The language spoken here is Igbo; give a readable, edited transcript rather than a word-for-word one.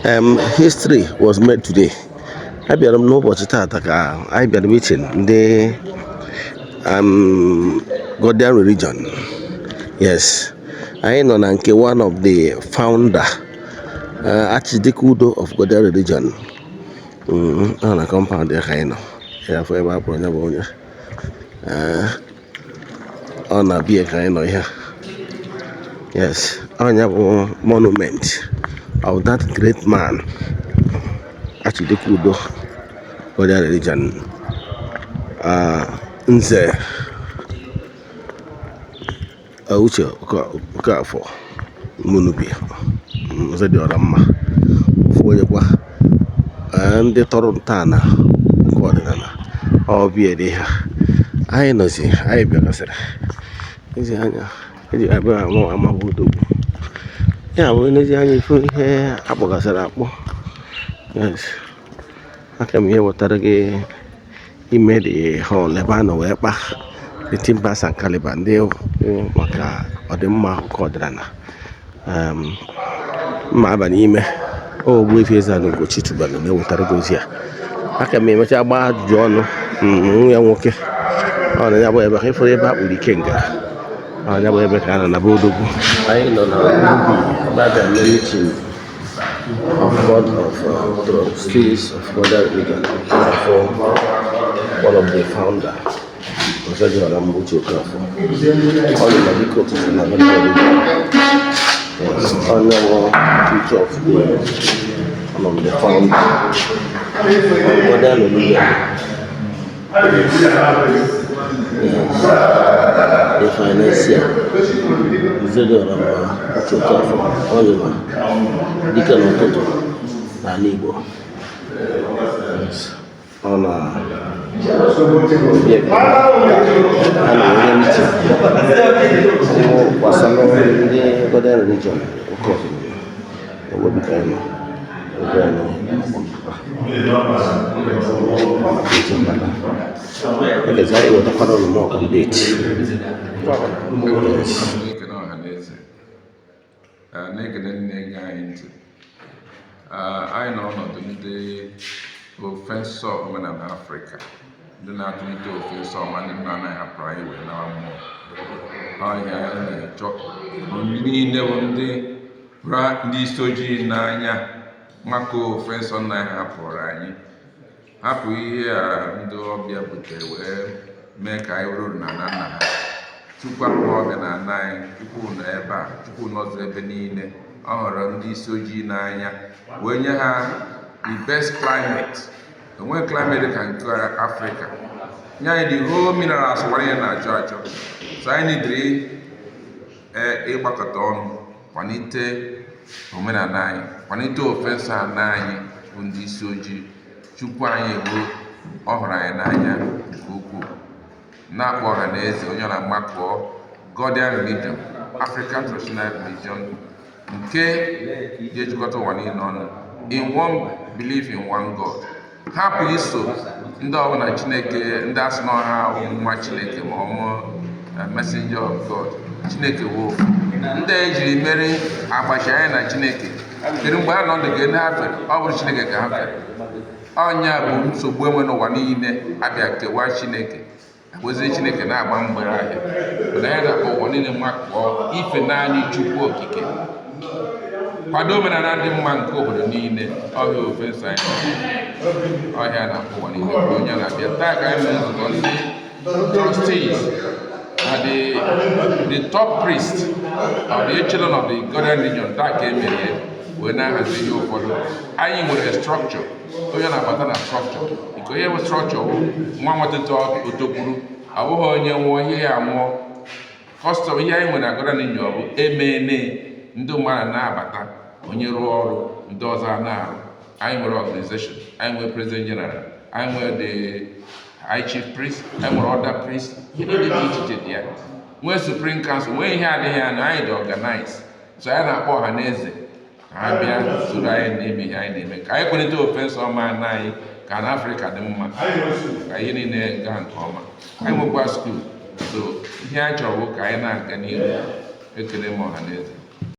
History was made today. I bịara m n'ụbọchị taata ka anyị bịara meeting ndị Godian religion. Yes, anyị nọ na nke one of the founder Archidikudo of Godian religion. Ọ na compound ya ka anyị nọ. Ya afọ ebe a kpọrọ ya bụ onye. Ọ na-abịa ka anyị nọ ihe. Yes, onye bụ monument of that great man Archidikudo Godian religion. Nze Uche Okafọ Unubi Nze dị ọra mma onye ndị tọrọ ntọala nke ọdịnala ọbịa dị ha anyị nọzi anyị bịagasịrị ezi anya eji abịa amabudogwu ya bụ n'ezi anya ife ihe akpọgasịrị akpọ. Yes, aka m ihe wetara gị ime dị hall ebe a nọ wee kpa the timbers and caliber ndị maka ọdịmma nke ọdịnala. Mma aba n'ime Ogbuefi Ezeana ugochitubelu na-ewetara gị ozi a. Aka m emecha gbaa ajụjụ ọnụ nwunye nwoke ọ na ya bụ ebe ha ifuru ebe a kpụrụ ike nga ọ ya bụ ebe ka a nọ na be odogwu. Anyị nọ na Unubi ebe a ga-eme meeting of board of trustees of Godian religion for one of the founder Eze-Ana Uche Okafọ. All the medical teachers na Godian religion. Yes, on the teacher of one of the founder of Godian religion. Yes, the financier Eze-Ana Uche Okafọ Oliver dịka n'ụtụtụ n'ala Igbo. Ọ na onye meeting gbasara ndị Godian religion nke ọdịnala anyị wetakwara ọnụmụ ọkọmdeti na-ekele ndị na-ege anyị ntị. Anyị nọ ọnọdụ ndị ofensọ omenala Afrịka, ndị na-atụlite ofensọ ọma ndị nna anaghị hapụrụ anyị wee nawa mmụọ. Ọhịa anyị na-achọ niile bụ ndị hụrụ ndị isi ojii n'anya maka ofensọ nna anyị hapụrụ anyị, hapụ ihe a ndị ọbịa butere wee mee ka anyị were na nna ha. Chukwu akpọ ọbịa na ana anyị, Chukwu nọ ebe a, Chukwu nọzụ ebe niile. Ọ hụrụ ndị isi ojii n'anya wee nye ha the best climate. Enweghị climate dị ka nke Afrịka. Nye anyị the whole minerals gbara ihe na-achọ achọ. So anyị nidiri ịgbakọta ọnụ kwalite omenala anyị, kwalite ofensọ ana anyị bụ ndị isi ojii. Chukwu anyị bụ ọ hụrụ anyị n'anya nke ukwuu. Na-akpọ ọha na eze onye na-amakpọ Godian religion, African traditional religion, nke ga-ejikọta ụwa niile ọnụ in one belief in one God. Hapụ iso ndị ọbụla Chineke, ndị asị na ọha nwa Chineke ma ọmụ messenger of God. Chineke bụ ndị ejiri mere agbachi anya na Chineke. Kedu mgbe ha nọ ndụ ga-ene ha fere? Ọ bụrụ Chineke ka ha fere. Ọnya bụ nsogbu enwe n'ụwa niile abịa kewaa Chineke. Weziri Chineke na-agba mgbere ahịa. Mana ya ga-akpọ ụwa niile makpọọ ife naanị Chukwu okike. Kwado omenala dị mma nke obodo niile. Ọhịa ofensọ anyị ọhịa na-akpọ ụwa niile bụ onye na-abịa. Taa ka anyị mere nzukọ ndị trustees na the top priest of the children of the Godian religion. Taa ka emere wee na-ahazi ihe ụfọdụ. Anyị nwere structure, onye na-abata na structure. Nke onye bụ structure bụ nwa nwatịta otokwuru, abụghị onye nwụọ ihe ya amụọ. Custom ihe anyị nwere na Godian religion bụ emene ndị mmadụ na-abata, onye rụọ ọrụ ndị ọzọ na-arụ. Anyị nwere organization, anyị nwere president general, anyị nwere the high chief priest, anyị nwere other priest, ihe dị iche iche dị ya. Nwee supreme council, nwee ihe adịghị ya na anyị dị organized. So anyị na-akpọ ọha na eze ka ha bịa soro anyị na-eme ihe anyị na-eme, ka anyị kwalite ofensọ ọma na anyị, ka na Afrịka dị mma, ka ihe niile gaa nke ọma. Anyị nwekwa skuul, so ihe anyị chọrọ bụ ka anyị na-aga n'ihu. Ekele m ọha na eze.